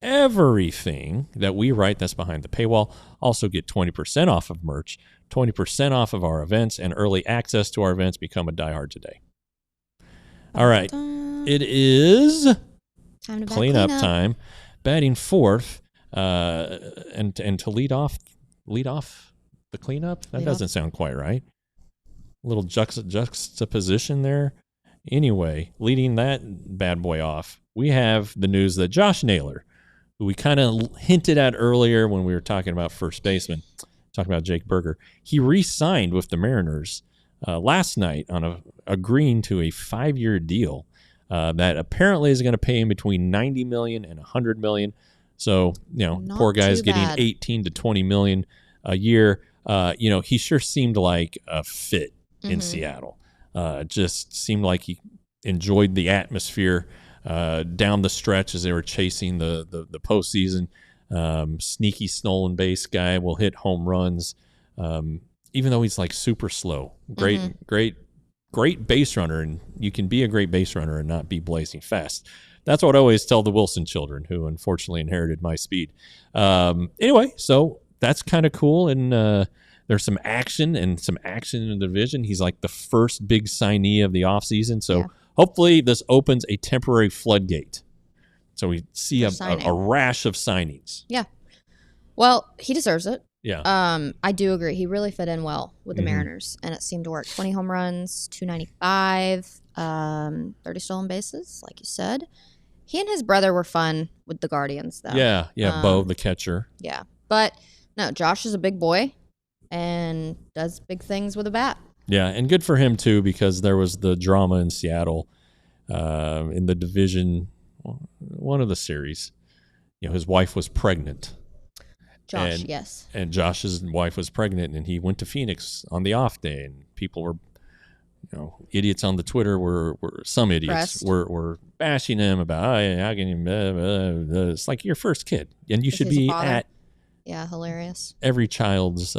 everything that we write that's behind the paywall. Also get 20% off of merch, 20% off of our events, and early access to our events. Become a diehard today. All right. It is time to clean up time. Batting fourth, and to lead off the cleanup. That doesn't sound quite right. A little juxtaposition there. Anyway, leading that bad boy off, we have the news that Josh Naylor, who we kind of hinted at earlier when we were talking about first baseman, talking about Jake Berger, he re-signed with the Mariners last night on agreeing to a 5-year deal that apparently is going to pay him between $90 million and $100 million. So, poor guy's getting $18 to $20 million a year. He sure seemed like a fit in Seattle. Just seemed like he enjoyed the atmosphere down the stretch as they were chasing the postseason. Sneaky stolen base guy will hit home runs, even though he's like super slow. Great base runner, and you can be a great base runner and not be blazing fast. That's what I always tell the Wilson children, who unfortunately inherited my speed. Anyway, so that's kind of cool, and there's some action in the division. He's like the first big signee of the offseason, so hopefully this opens a temporary floodgate. So we see a rash of signings. Yeah. Well, he deserves it. Yeah. I do agree. He really fit in well with the Mariners, and it seemed to work. 20 home runs, 295, 30 stolen bases, like you said. He and his brother were fun with the Guardians, though. Yeah, Bo, the catcher. Yeah. But, no, Josh is a big boy and does big things with a bat. Yeah, and good for him, too, because there was the drama in Seattle in the division, one of the series. His wife was pregnant. Josh, yes. And Josh's wife was pregnant, and he went to Phoenix on the off day, and people were, idiots on the Twitter were some idiots were bashing him about, how can you, it's like your first kid, and you should be at hilarious every child's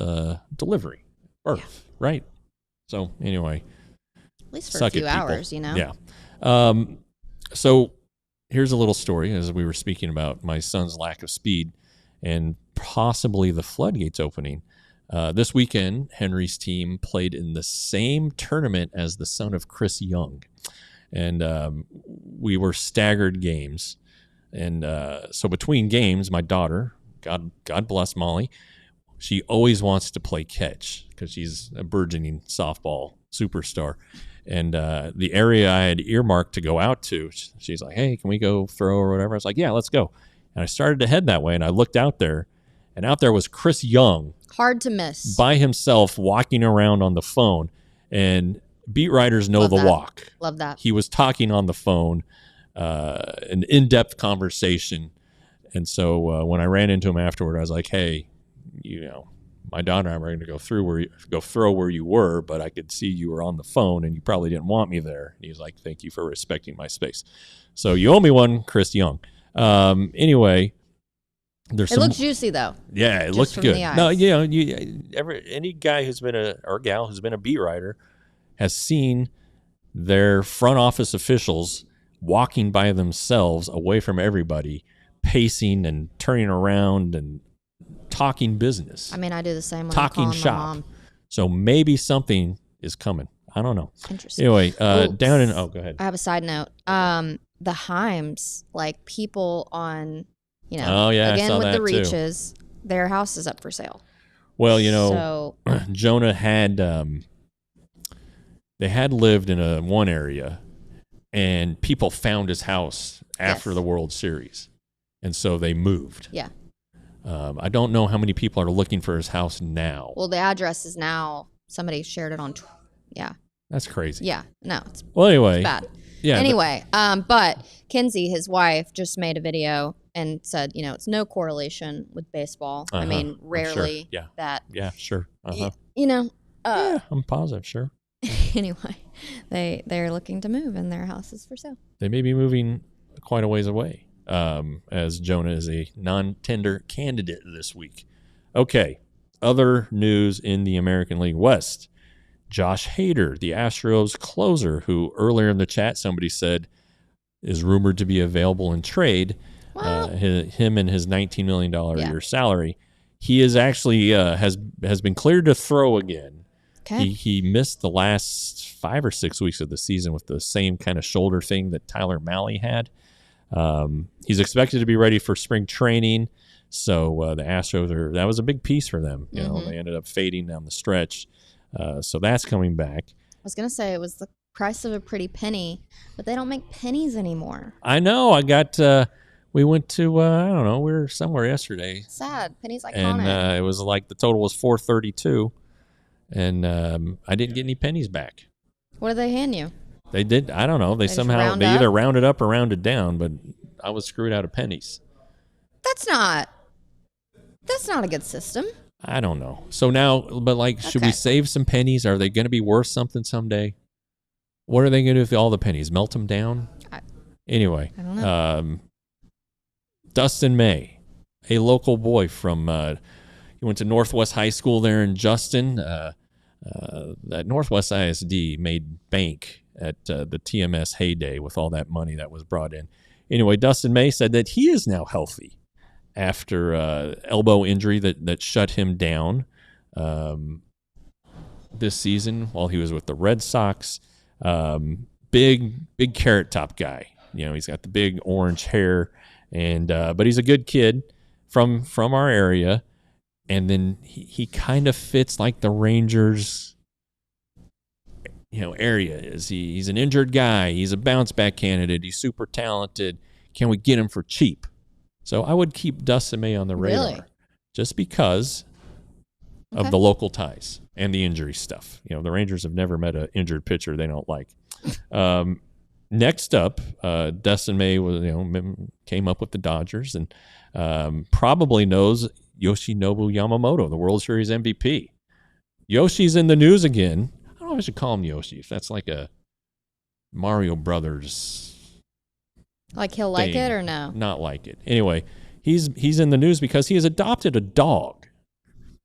delivery, birth, right? So anyway, At least for Suck a few it, people. hours, you know? Yeah. So here's a little story as we were speaking about my son's lack of speed and possibly the floodgates opening. This weekend, Henry's team played in the same tournament as the son of Chris Young. And we were staggered games. And so between games, my daughter, God bless Molly, she always wants to play catch because she's a burgeoning softball superstar. And the area I had earmarked to go out to, she's like, hey, can we go throw or whatever? I was like, yeah, let's go. And I started to head that way, and I looked out there, and out there was Chris Young. Hard to miss. By himself walking around on the phone. And beat writers know the walk. Love that. He was talking on the phone, an in-depth conversation. And so when I ran into him afterward, I was like, hey, my daughter and I were going to go throw where you were, but I could see you were on the phone and you probably didn't want me there. And he was like, thank you for respecting my space. So you owe me one, Chris Young. Anyway, it looks juicy though. Yeah, it looks good. No, any guy who's been or gal who's been a beat writer has seen their front office officials walking by themselves away from everybody, pacing and turning around and talking business. I mean, I do the same when talking I'm calling shop. my mom. So maybe something is coming. I don't know. Interesting. Anyway, down in go ahead. I have a side note. The Himes, like people on, again with the reaches, their house is up for sale. Well, Jonah had they had lived in one area, and people found his house after the World Series, and so they moved. Yeah. I don't know how many people are looking for his house now. Well, the address is now, somebody shared it on, That's crazy. Yeah, no. It's bad. Yeah. Anyway, but Kinsey, his wife, just made a video and said, it's no correlation with baseball. I mean, rarely that. Yeah, sure. I'm positive, sure. Anyway, they're looking to move and their house is for sale. They may be moving quite a ways away, as Jonah is a non-tender candidate this week. Okay, other news in the American League West. Josh Hader, the Astros closer, who earlier in the chat somebody said is rumored to be available in trade, him and his $19 million a year salary. He is actually has been cleared to throw again. Okay. He missed the last 5 or 6 weeks of the season with the same kind of shoulder thing that Tyler Mahle had. He's expected to be ready for spring training. So the Astros that was a big piece for them. They ended up fading down the stretch. So that's coming back. I was going to say it was the price of a pretty penny, but they don't make pennies anymore. I know. We went to, I don't know, we were somewhere yesterday. Sad. Pennies iconic. And it was like the total was $4.32. And I didn't get any pennies back. What did they hand you? They did. I don't know. They either rounded up or rounded down, but I was screwed out of pennies. That's not a good system. I don't know. So now, should we save some pennies? Are they going to be worth something someday? What are they going to do with all the pennies? Melt them down? Anyway, I don't know. Dustin May, a local boy from, he went to Northwest High School there in Justin. That Northwest ISD made bank at the TMS heyday with all that money that was brought in. Anyway, Dustin May said that he is now healthy after elbow injury that shut him down this season while he was with the Red Sox. Big carrot top guy. He's got the big orange hair, and but he's a good kid from our area. And then he kind of fits like the Rangers area is. He's an injured guy. He's a bounce back candidate. He's super talented. Can we get him for cheap? So I would keep Dustin May on the radar just because of the local ties and the injury stuff. The Rangers have never met an injured pitcher they don't like. Next up, Dustin May came up with the Dodgers and probably knows Yoshinobu Yamamoto, the World Series MVP. Yoshi's in the news again. I don't know if I should call him Yoshi, if that's like a Mario Brothers. Like he'll like it or no? Not like it. Anyway, he's in the news because he has adopted a dog,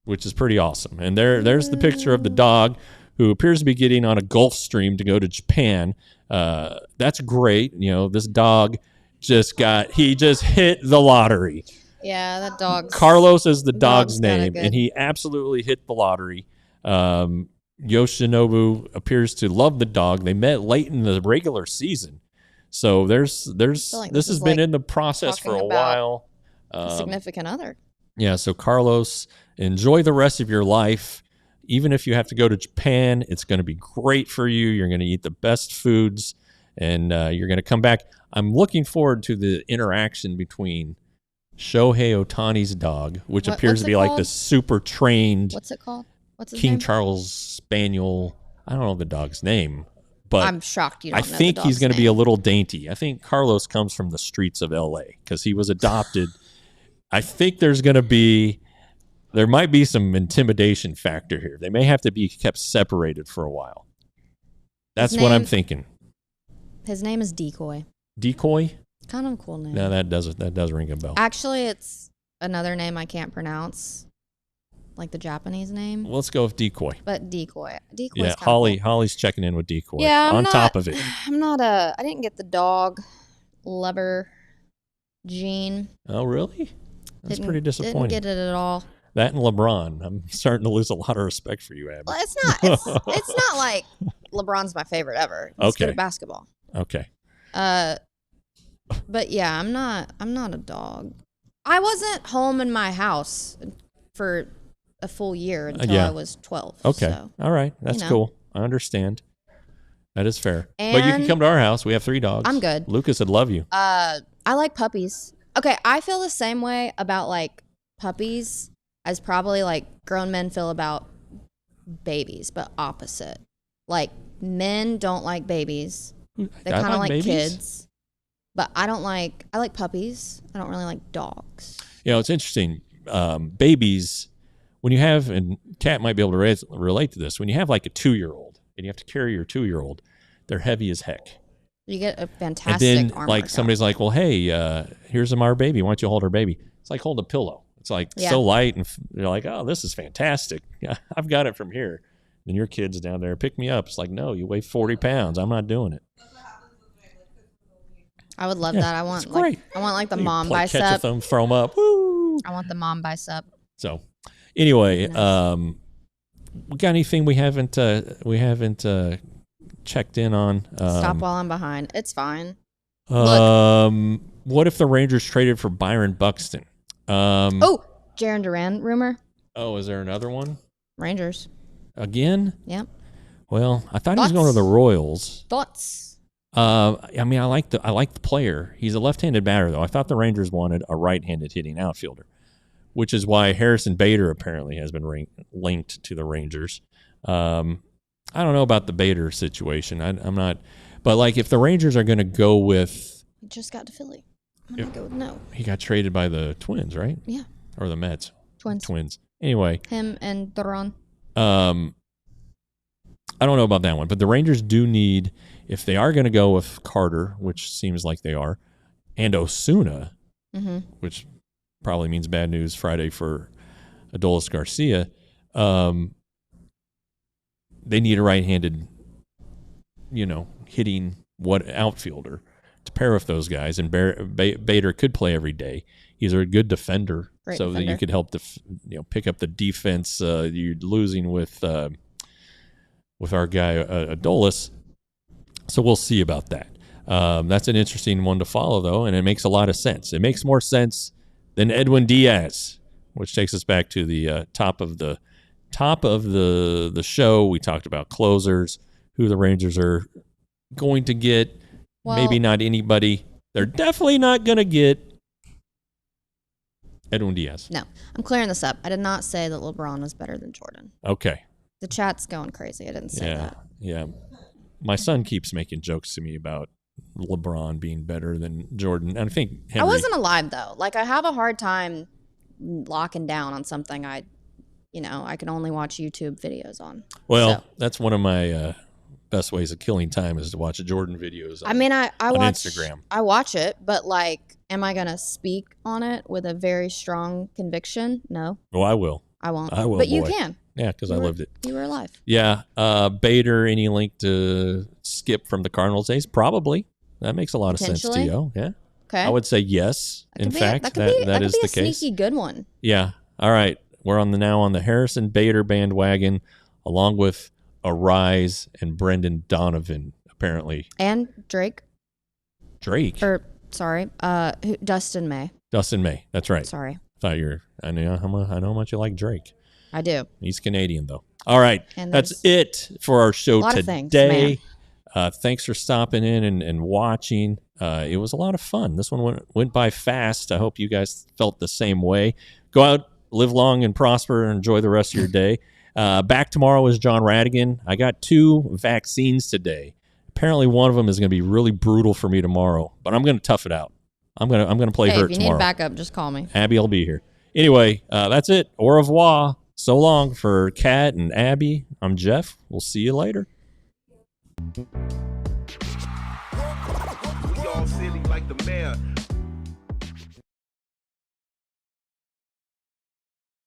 which is pretty awesome. And there's the picture of the dog who appears to be getting on a Gulf Stream to go to Japan. That's great. This dog just hit the lottery. Yeah, that dog. Carlos is the dog's name, and he absolutely hit the lottery. Yoshinobu appears to love the dog. They met late in the regular season. So this has been in the process for a while. Significant other. Yeah, so Carlos, enjoy the rest of your life. Even if you have to go to Japan, it's going to be great for you. You're going to eat the best foods, and you're going to come back. I'm looking forward to the interaction between Shohei Ohtani's dog, which appears to be like this super trained. What's it called? What's his King name? Charles Spaniel. I don't know the dog's name, but I'm shocked you don't know I think he's going to be name. a little dainty. I think Carlos comes from the streets of L.A. because he was adopted. I think there might be some intimidation factor here. They may have to be kept separated for a while. That's what I'm thinking. His name is Decoy. Decoy? Kind of a cool name. No, that does ring a bell. Actually, it's another name I can't pronounce, like the Japanese name. Well, let's go with Decoy. But Decoy. Yeah, Holly's checking in with Decoy. Yeah, on top of it. I didn't get the dog lover gene. Oh, really? That's pretty disappointing. Didn't get it at all. That and LeBron. I'm starting to lose a lot of respect for you, Abby. Well, it's not like LeBron's my favorite ever. He's good at basketball. Okay. But yeah, I'm not a dog. I wasn't home in my house for a full year until I was 12. Okay. So, all right. That's cool. I understand. That is fair. But you can come to our house. We have 3 dogs. I'm good. Lucas would love you. I like puppies. Okay, I feel the same way about like puppies as probably like grown men feel about babies, but opposite. Like men don't like babies. They kind of like kids. But I like puppies. I don't really like dogs. It's interesting. Babies, when you have, and Kat might be able to relate to this, when you have like a 2-year-old and you have to carry your 2-year-old, they're heavy as heck. You get a fantastic and then like somebody's like, well, hey, here's our baby. Why don't you hold our baby? It's like holding a pillow. It's like so light, and you're like, oh, this is fantastic. I've got it from here. And your kid's down there, pick me up. It's like, no, you weigh 40 pounds. I'm not doing it. I would love that. I want like the mom bicep. Catch a thumb, throw them up. Woo! I want the mom bicep. So, anyway, we got anything we haven't checked in on? Stop while I'm behind. It's fine. What if the Rangers traded for Byron Buxton? Jarren Duran rumor. Oh, is there another one? Rangers again? Yep. Well, I thought he was going to the Royals. Thoughts? I mean, I like the player. He's a left-handed batter, though. I thought the Rangers wanted a right-handed hitting outfielder, which is why Harrison Bader apparently has been linked to the Rangers. I don't know about the Bader situation. I'm not, but like if the Rangers are going to go with, he just got to Philly. I'm gonna go with no. He got traded by the Twins, right? Yeah. Or the Mets. Twins. Anyway. Him and Duran. I don't know about that one, but the Rangers do need, if they are going to go with Carter, which seems like they are, and Osuna, which probably means bad news Friday for Adolis Garcia, they need a right-handed, hitting outfielder to pair with those guys. And Bader could play every day. He's a good defender, that you could help pick up the defense you're losing with our guy Adolis. So we'll see about that. That's an interesting one to follow, though, and it makes a lot of sense. It makes more sense than Edwin Diaz, which takes us back to the top of the show. We talked about closers, who the Rangers are going to get. Well, maybe not anybody. They're definitely not going to get Edwin Diaz. No, I'm clearing this up. I did not say that LeBron is better than Jordan. Okay. The chat's going crazy. I didn't say that. Yeah. My son keeps making jokes to me about LeBron being better than Jordan. And I think Henry, I wasn't alive, though. Like, I have a hard time locking down on something I can only watch YouTube videos on. Well, that's one of my best ways of killing time is to watch Jordan videos on, I on watch Instagram. I watch it, but like, am I going to speak on it with a very strong conviction? No. Oh, I will. I won't. I will. But you boy. can. Yeah, because I lived it. You were alive. Yeah. Bader, any link to Skip from the Cardinals days? Probably. That makes a lot of sense to you. Yeah. Okay. I would say yes. In fact, that is the case. Sneaky good one. Yeah. All right. We're now on the Harrison Bader bandwagon, along with Arise and Brendan Donovan, apparently. And Drake. Sorry. Dustin May. Dustin May. That's right. Sorry. I know how much you like Drake. I do. He's Canadian, though. All right. And that's it for our show today. Thanks for stopping in and watching. It was a lot of fun. This one went by fast. I hope you guys felt the same way. Go out, live long and prosper, and enjoy the rest of your day. Back tomorrow is John Radigan. I got 2 vaccines today. Apparently one of them is going to be really brutal for me tomorrow, but I'm going to tough it out. I'm going to play hurt tomorrow. If you need backup, just call me. Abby will be here. Anyway, that's it. Au revoir. So long for Kat and Abby. I'm Jeff. We'll see you later. We all silly like the mayor.